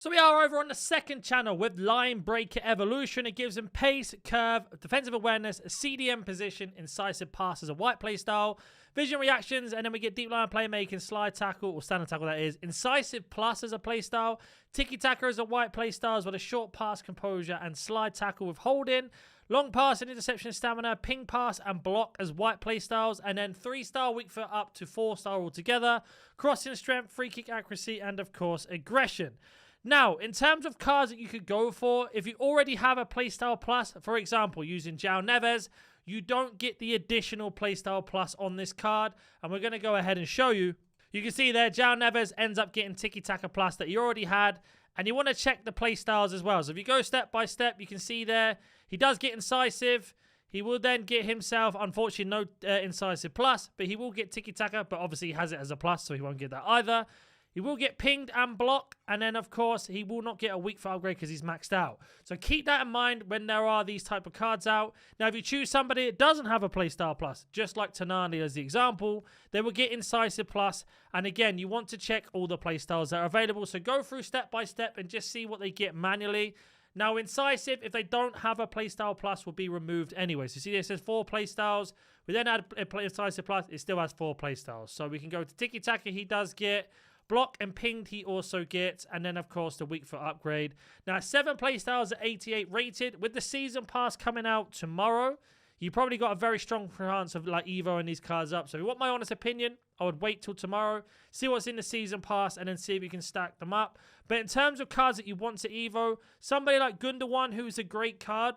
So we are over on the second channel with Line Breaker Evolution. It gives him pace, curve, defensive awareness, CDM position, incisive pass as a white playstyle, vision reactions, and then we get deep line playmaking, slide tackle, or standard tackle that is, incisive plus as a playstyle, tiki-taka as a white playstyle, as well as short pass, composure, and slide tackle with holding, long pass and interception stamina, ping pass and block as white playstyles, and then 3-star weak foot up to 4-star altogether, crossing strength, free kick accuracy, and of course aggression. Now, in terms of cards that you could go for, if you already have a playstyle plus, for example, using João Neves, you don't get the additional playstyle plus on this card, and we're going to go ahead and show you. You can see there, João Neves ends up getting tiki-taka plus that he already had, and you want to check the playstyles as well. So if you go step by step, you can see there, he does get incisive. He will then get himself, unfortunately, no incisive plus, but he will get tiki-taka, but obviously he has it as a plus, so he won't get that either. He will get pinged and block, and then, of course, he will not get a weak foot upgrade because he's maxed out. So keep that in mind when there are these type of cards out. Now, if you choose somebody that doesn't have a playstyle plus, just like Tonali as the example, they will get incisive plus. And again, you want to check all the playstyles that are available. So go through step by step and just see what they get manually. Now, incisive, if they don't have a playstyle plus, will be removed anyway. So see, it says 4 playstyles. We then add a incisive plus. It still has 4 playstyles. So we can go to tiki-taka. He does get block and pinged he also gets, and then of course the weak foot upgrade. Now 7 playstyles at 88 rated. With the season pass coming out tomorrow, you probably got a very strong chance of like evoing these cards up. So if you want my honest opinion, I would wait till tomorrow, see what's in the season pass, and then see if you can stack them up. But in terms of cards that you want to evo, somebody like Gundogan, who's a great card,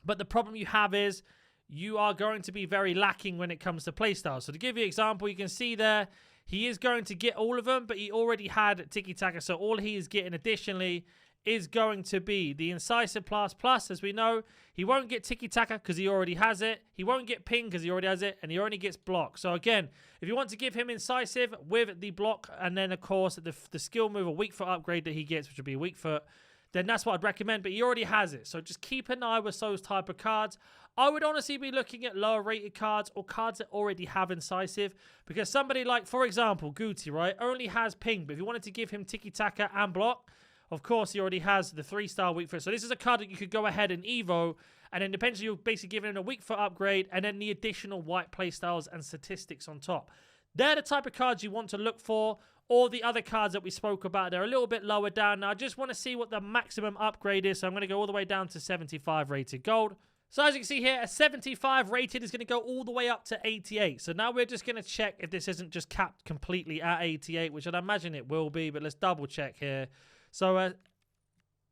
but the problem you have is you are going to be very lacking when it comes to playstyles. So to give you an example, you can see there, he is going to get all of them, but he already had tiki-taka, so all he is getting additionally is going to be the incisive plus, as we know. He won't get tiki-taka because he already has it. He won't get ping because he already has it, and he only gets block. So again, if you want to give him incisive with the block, and then of course the skill move or weak foot upgrade that he gets, which would be a weak foot, then that's what I'd recommend, but he already has it. So just keep an eye with those type of cards. I would honestly be looking at lower rated cards or cards that already have incisive, because somebody like, for example, Guti, right, only has ping, but if you wanted to give him tiki-taka and block, of course, he already has the 3-star weak foot. So this is a card that you could go ahead and evo, and then depends, you're basically giving him a weak foot upgrade, and then the additional white playstyles and statistics on top. They're the type of cards you want to look for. All the other cards that we spoke about, they're a little bit lower down. Now, I just want to see what the maximum upgrade is, so I'm going to go all the way down to 75 rated gold. So as you can see here, a 75 rated is going to go all the way up to 88. So now we're just going to check if this isn't just capped completely at 88, which I'd imagine it will be, but let's double check here. So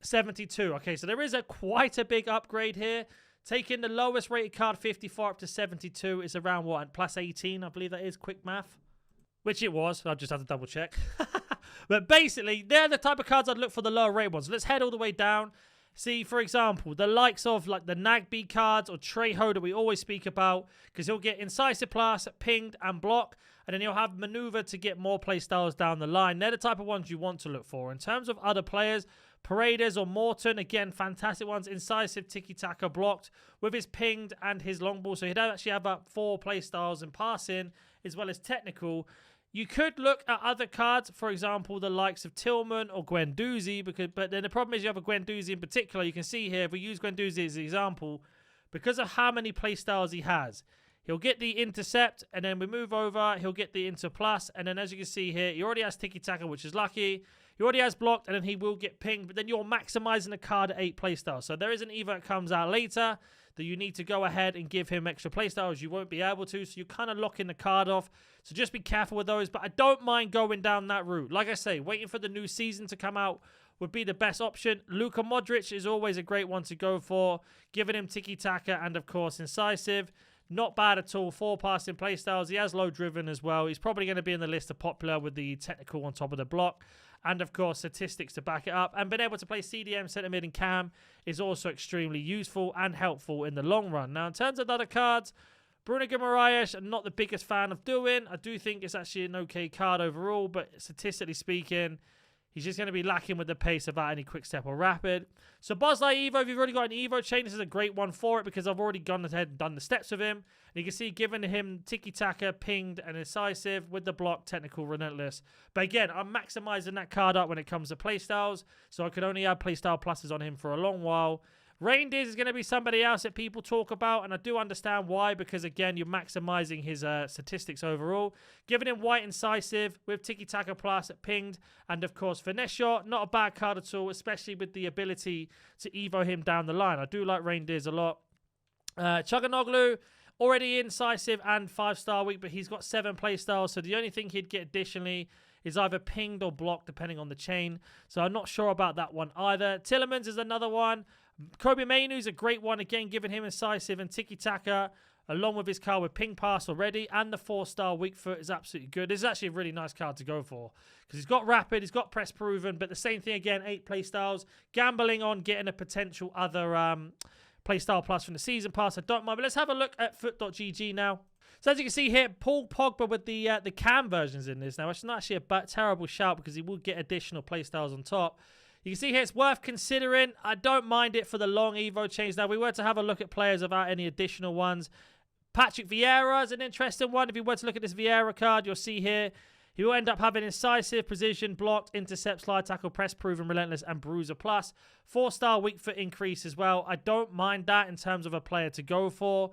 72. Okay, so there is quite a big upgrade here. Taking the lowest rated card, 54, up to 72 is around what? Plus 18, I believe that is. Quick math. Which it was. I just had to double check. But basically, they're the type of cards I'd look for, the lower rated ones. Let's head all the way down. See, for example, the likes of like the Nagbe cards or Trejo that we always speak about, because he'll get incisive plus, pinged, and block, and then he'll have maneuver to get more playstyles down the line. They're the type of ones you want to look for. In terms of other players, Paredes or Morton, again, fantastic ones. Incisive, tiki-taka, blocked with his pinged and his long ball. So he'd actually have about 4 playstyles in passing as well as technical. You could look at other cards, for example, the likes of Tillman or Guendouzi, but then the problem is you have a Guendouzi in particular. You can see here, if we use Guendouzi as an example, because of how many playstyles he has, he'll get the intercept, and then we move over, he'll get the inter plus, and then as you can see here, he already has tiki-taka, which is lucky. He already has blocked, and then he will get pinged, but then you're maximizing the card at 8 playstyles. So there is an EVO that comes out later that you need to go ahead and give him extra playstyles. You won't be able to, so you're kind of locking the card off. So just be careful with those, but I don't mind going down that route. Like I say, waiting for the new season to come out would be the best option. Luka Modric is always a great one to go for, giving him tiki-taka and, of course, incisive. Not bad at all. 4 passing playstyles. He has low driven as well. He's probably going to be in the list of popular with the technical on top of the block. And, of course, statistics to back it up. And being able to play CDM, centre mid, and cam is also extremely useful and helpful in the long run. Now, in terms of the other cards, Bruno Guimaraes, I'm not the biggest fan of doing. I do think it's actually an okay card overall, but statistically speaking, He's just going to be lacking with the pace without any quick step or rapid. So Bosley Evo, if you've already got an Evo chain, this is a great one for it because I've already gone ahead and done the steps with him. And you can see giving him tiki-taka, pinged, and incisive with the block, technical, relentless. But again, I'm maximizing that card up when it comes to playstyles. So I could only add playstyle pluses on him for a long while. Reindeers is going to be somebody else that people talk about, and I do understand why, because again, you're maximizing his statistics overall. Giving him white incisive with tiki-taka plus, pinged, and of course finesse shot. Not a bad card at all, especially with the ability to evo him down the line. I do like Reindeers a lot. Chuggernoglu, already incisive and 5-star weak, but he's got 7 playstyles, so the only thing he'd get additionally is either pinged or blocked, depending on the chain. So I'm not sure about that one either. Tillemans is another one. Kobe Mainu is a great one, again, giving him incisive and tiki-taka, along with his card with ping pass already, and the 4-star weak foot is absolutely good. This is actually a really nice card to go for, because he's got rapid, he's got press proven, but the same thing again, 8 playstyles, gambling on getting a potential other playstyle plus from the season pass. I don't mind, but let's have a look at foot.gg now. So as you can see here, Paul Pogba with the cam versions in this now, which is not actually a terrible shout because he will get additional playstyles on top. You can see here it's worth considering. I don't mind it for the long Evo chains. Now, we were to have a look at players without any additional ones. Patrick Vieira is an interesting one. If you were to look at this Vieira card, you'll see here he will end up having incisive, precision, blocked, intercept, slide tackle, press proven, relentless, and bruiser plus. 4-star weak foot increase as well. I don't mind that in terms of a player to go for.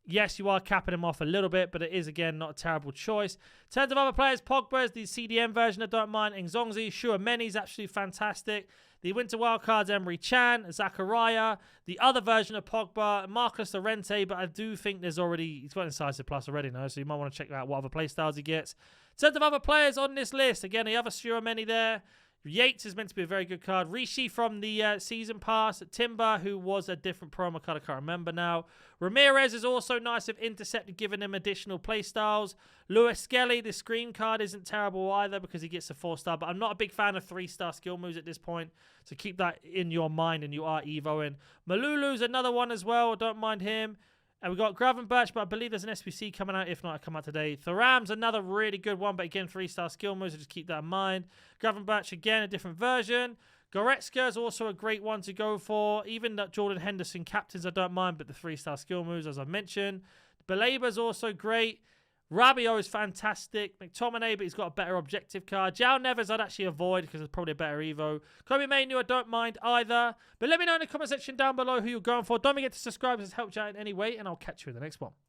Yes, you are capping him off a little bit, but it is, again, not a terrible choice. In terms of other players, Pogba is the CDM version, I don't mind. Ngzongzi, Chouameni is actually fantastic. The Winter Wildcards, Emery Chan, Zachariah. The other version of Pogba, Marcus Llorente, but I do think he's got incisive plus already now, so you might want to check out what other playstyles he gets. In terms of other players on this list, again, the other Chouameni there. Yates is meant to be a very good card. Rishi from the season pass. Timber, who was a different promo card, I can't remember now. Ramirez is also nice with intercept, giving him additional playstyles. Lewis Skelly, the screen card isn't terrible either because he gets a 4-star, but I'm not a big fan of 3-star skill moves at this point, so keep that in your mind and you are evoing. Malulu's another one as well, I don't mind him. And we've got Gravenberch, but I believe there's an SPC coming out. If not, it'll come out today. Thuram's another really good one, but again, 3-star skill moves, so just keep that in mind. Gravenberch, again, a different version. Goretzka is also a great one to go for. Even that Jordan Henderson captains, I don't mind, but the 3-star skill moves, as I mentioned. Balaba's also great. Rabiot is fantastic. McTominay, but he's got a better objective card. João Neves I'd actually avoid because it's probably a better Evo. Kobe Mainu I don't mind either. But let me know in the comment section down below who you're going for. Don't forget to subscribe if it's helped you out in any way, and I'll catch you in the next one.